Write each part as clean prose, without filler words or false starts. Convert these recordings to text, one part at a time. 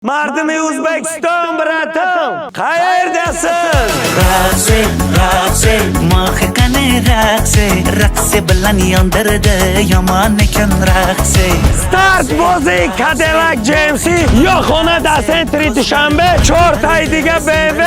Mardimi O'zbekiston bratim, qayerdasiz? Raqse, mohiqani raqse bilan yondirdi yomon ekan raqse. Start bozi Cadillac GMC yo'xonada sentri dushanbe 4 ay diga BMW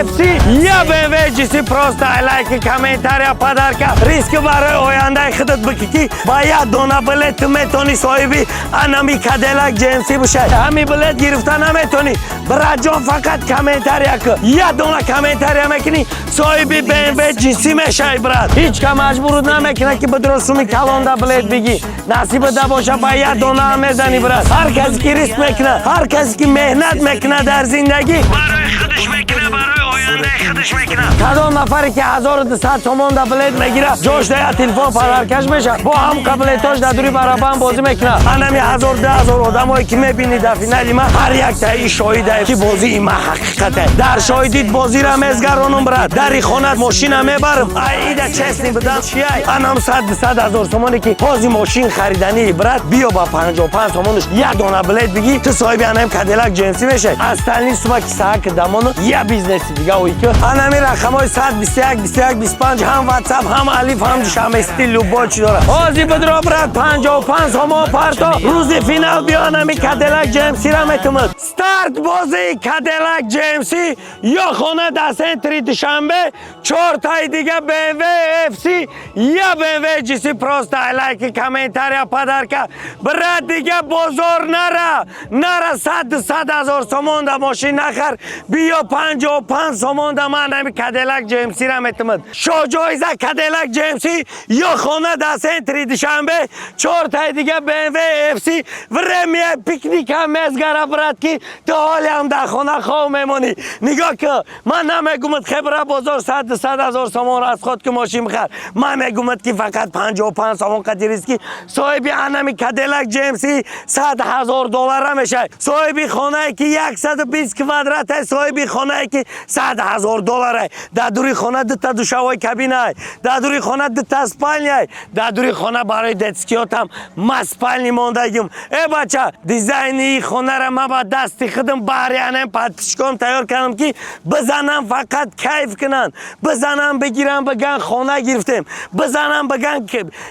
FC ya BMW GC просто лайки комментария подарка риски барои ояндаи худат бикики ва я дона билет метони соҳиби анами Cadillac GMC бошад. Ҳами билет гирифта наметони. Браҷон фақат комментария ки я дона комментария мекунӣ соҳиби BMW GC мешавӣ брат. Ҳеҷ кам маҷбур намекунад ки бидро суми калонда билет бигӣ. Насибида боша ба я дона мезани брат. Ҳар касе ки риск мекунад, ҳар касе ки меҳнат мекунад дар зиндагӣ барои худаш мекунад, барои ояндаи худаш мекунад. Кадом нафаре ки 1200 сомон да билет мегирад, ҷош да я телефон падаркаш мешавад, бо ҳам каблетош да дури барабан бозӣ мекунад. Анами 1000-2000 одамое ки мебинӣ дар финали ма ҳар яктаи шоҳидаe ки бозии ма ҳақиқате. Дар шоҳидит бозира мезгаронум брат. Дари хонат мошина мебарам. Ай ида честни бидам чиай? Анам 100-200 сомоне ки ҳози мошин харидании брат биё ба 55 сомонаш я дона билет бигӣ ту соҳиби анам Cadillac GMC мешавӣ. Остальни сума ки саак дамону я бизнеси дига ойки. Анами рақамҳои 121, 21, 25 ҳам WhatsApp, ҳам алиф, ҳам душамбести любой чӣ дорад. Ҳози бидро брат 55 сомон парто. Рӯзи финал биё анами Cadillac GMC ра метумад. Старт бозии Cadillac GMC ёхона да сентри душанбе 4 ай дига BMW FC я BMW GC просто лайки комментария подарка. Брат дига бозор нара 100-200 сомон да мошин нахар биё 55 сомон да ман ами Cadillac GMC ра метумад. Шоҳҷоиза Cadillac GMC ёхона да сентри душанбе 4 ай дига BMW FC время пикника мезгара брат ки то ҳолиам дар хона хоб мемонӣ. Нигоҳ ки ман намегумад хебра бозор 100-200 сомон аз худ ки мошин бихар. Ман мегумад ки фақат 55 сомон қадир ист ки соҳиби анами Cadillac GMC $100,000 мешавад. Соҳиби хонае ки 120 квадрате, соҳиби хонае ки $100,000. дар дури хона дута душавои кабинаe, дар дури хона дута спальняe, дар дури хона барои детскиётам ма спальни мондагим. Бача дизайни хонара ма ба дасти худам баҳриянам подписчиком тайёр кардам ки бизанам фақат кайф кунанд, бизанам бигирам биган хона гирифтем, бизанам биган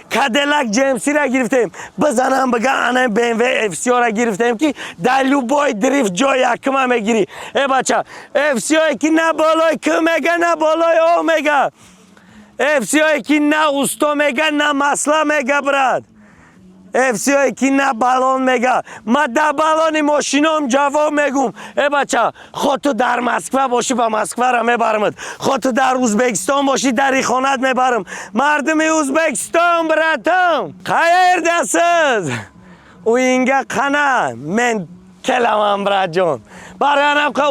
Cadillac GMC ра гирифтем, бизанам биган анам BMW FC ра гирифтем ки дар любой дрифт ҷой якума мегирӣ. Бача FC ки на болои К мега, на болои О мега. FC ки на усто мега, на масла мега брат. FC ки на балон мега. ма да балони мошином ҷавоб мегум. Бача ход ту дар Москва бошӣ ба Москва ра мебарамад, ход ту дар Ӯзбекистон бошӣ дари хонат мебарам. Мардими Ӯзбекистон братам, qayerdasiz? Уинга қана мен келамам братҷон. бароянам ка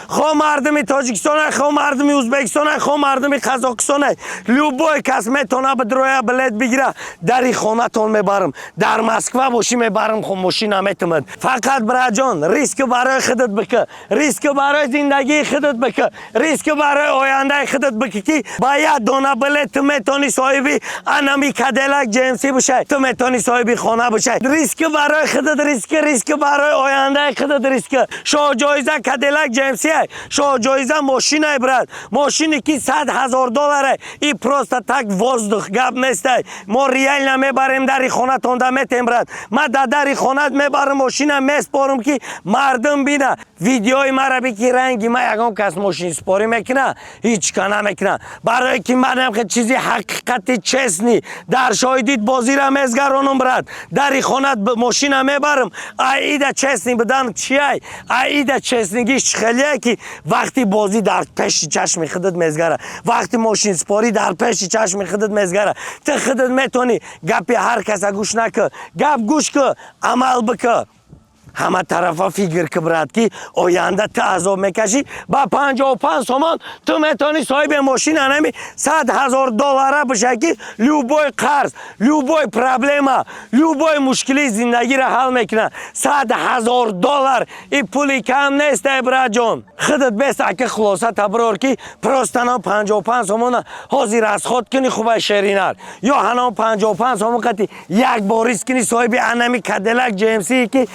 хо мардими Тоҷикистон, хо мардими Ӯзбекистон, хо мардими Қазоқистон, любой кас метона бидроя билет бигира дари хонатон мебарам. дар Москва бошӣ мебарам, хо мошина метумад. фақат братҷон риск барои худат бика, риск барои зиндагии худат бика, риск барои ояндаи худат бика ки ба я дона билет ту метони соҳиби анами Cadillac GMC бошад, ту метони соҳиби хона бошад. риск барои худат, риск барои ояндаи худат, риск. шоҳҷоиза Cadillac GMC, шоҳҷоиза мошинае брат, мошине ки $100,000. и просто так воздух гап нестай. мо реально мебарем дари хонатон да метем брат. ма да дари хонат мебарам мошина меспорам ки мардум бина. видеои мара бики ранги ма ягон кас мошин спорӣ мекуна, ҳеҷ ка намекуна. барое ки манам чизи ҳақиқати честни дар шоҳидит бозира мезгаронум брат. дари хонат мошина мебарам. ай ида честни бидам чиай? ай ида честнигиш хелие ки вақти бозӣ дар пеши чашми худат мезгара, вақти мошинспорӣ дар пеши чашми худат мезгара. ту худат метонӣ гапи ҳар каса гӯш наку, гап гӯш ку, амал бикӯ. ҳама тарафа фикр ки брат ки оянда ту азоб мекашӣ ба 55 сомон ту метонӣ соҳиби мошина нами $100,000 бошад ки любой қарз, любой проблема, любой мушкили зиндагиро ҳал мекунад. $100,000 и пули кам нест братҷон. худат беса ки хулоса таброр ки просто ҳанон 55 сомона ҳозир расход кунӣ хубай шеринар, ё ҳанон 55 сомон қати як борист кунӣ соҳиби анами Cadillac GMC ки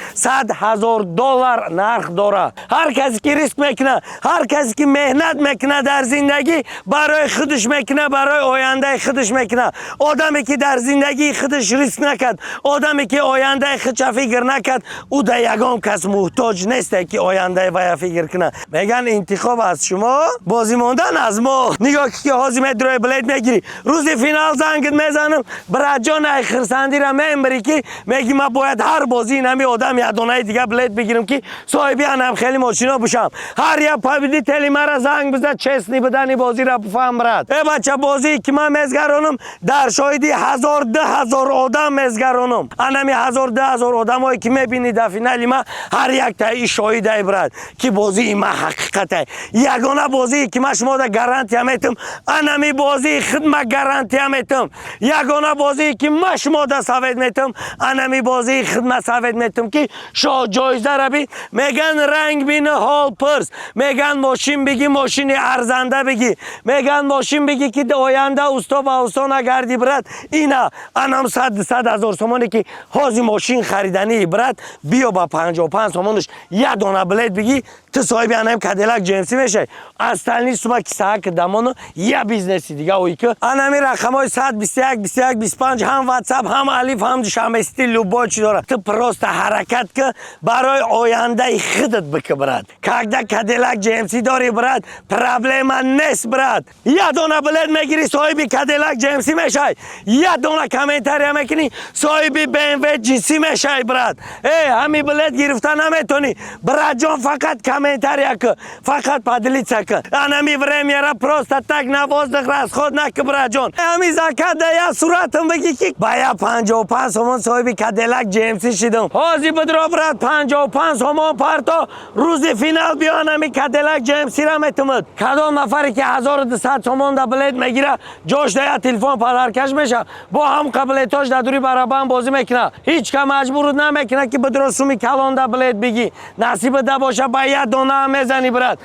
$100,000 нарх дора. Ҳар касе ки риск мекунад, ҳар касе ки меҳнат мекунад дар зиндагӣ, барои худаш мекунад, барои ояндаи худаш мекунад. Одаме ки дар зиндагии худаш риск накард, одаме ки ояндаи худша фикр накард, ӯ да ягон кас муҳтоҷ несте ки ояндаи вая фикр кунад. Меган интихоб аз шумо, бозӣ мондан аз мо. Нигоҳ ки ҳозир медрои билет мегирӣ. Рӯзи финал зангит мезанам, братҷон ай хирсандира мембарӣ ки меги ман бояд ҳар бозӣ инами одам ядонаи дига билет бигирам ки соҳиби анамхели мошино бошам. Ҳар як победители мара занг бизад, честни будани бозира буфаҳм брат. Бача бозии ки ман мезгаронам, дар шоҳиди 1,000-2,000 одам мезгаронам. Анами 1,000-2,000 одамое ки мебинӣ дар финали ман, ҳар яктаи шоҳидай брат ки бозии ман ҳақиқате. Ягона бозие ки ман шумода гарантия метам, анами бозии хидмат гарантия метам. Ягона бозие ки ман шумода совет метам, анами бозии хидмат совет метам ки шоҳ ҷоиза раби. Меган ранг бини ҳол пурс, меган мошин биги мошини арзанда биги, меган мошин биги ки оянда усто ба усто нагарди брат. Ина анам 100,000 сомоне ки ҳозир мошин харидании брат, биё ба 55 сомонаш як дона билет биги, ту соҳиби анам Cadillac GMC мешавӣ. Остальни сума кисаак дамону я бизнеси дига ой ки анами рақамҳои 121, 21, 25 ҳам WhatsApp, ҳам алиф, ҳам душамбести любой чиз дорад. Ту просто ҳаракат ки барои ояндаи худат бики брат. Когда Cadillac GMC дори брат, проблема нест брат. Я дона билет мегири, соҳиби Cadillac GMC мешавӣ. Я дона комментария мекунӣ, соҳиби BMW GC мешавӣ брат. Ҳами билет гирифта наметонӣ. Братҷон фақат комментария ки, фақат поделиться ки. Анами времяра просто так на воздух расход наки братҷон. Ҳами закат да я суратам биги ки ба я 55 сомон соҳиби Cadillac GMC шидам. Ҳозир бидро брат 55 сомон парто рӯзи финал биё анами Cadillac GMC ра метамад. Кадом нафаре ки 1200 сомон да билет мегира, ҷош да я телефон падаркаш меша, бо ҳам қаблетош да дури барабан бозӣ мекуна. Ҳеҷ ка маҷбур намекуна ки бидро суми калон да билет биги. Насиб да боша ба я дона мезани брат.